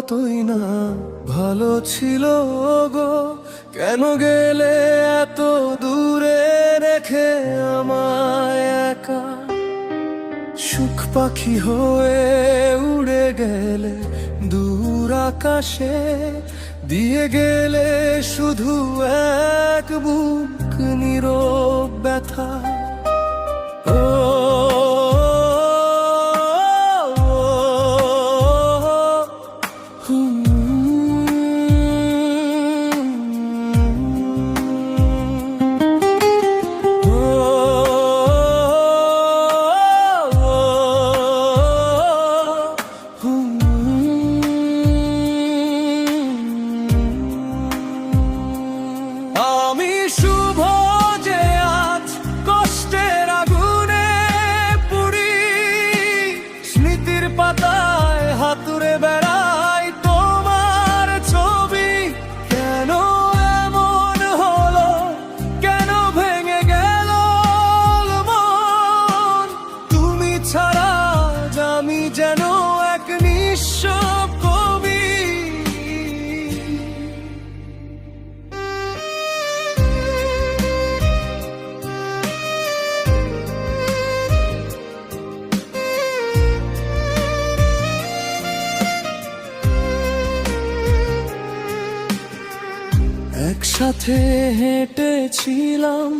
কতই না ভালো ছিল গো, কেন গেলে এত দূরে রেখে আমায় একা? সুখ পাখি হয়ে উড়ে গেলে দূর আকাশে, দিয়ে গেলে শুধু এক বুক নীরব ব্যথা। ও আমি শুভ যে আজ কষ্টের আগুনে পুড়ি, স্মৃতির পাতায় হাতুড়ে বেড়াই তোমার ছবি। কেন এমন হলো, কেন ভেঙে গেল মন? তুমি ছাড়া আমি যেন এক নিঃস্ব কবি। একসাথে হেঁটেছিলাম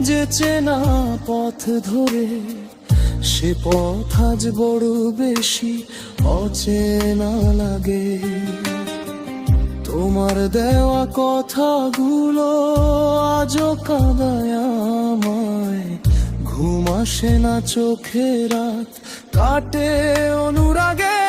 যে চেনা পথ ধরে, সে পথ আজ বড় বেশি অচেনা লাগে। তোমার দেওয়া কথাগুলো আজও কাঁদায় আমায়, ঘুম আসে না চোখে, রাত কাটে অনুরাগে।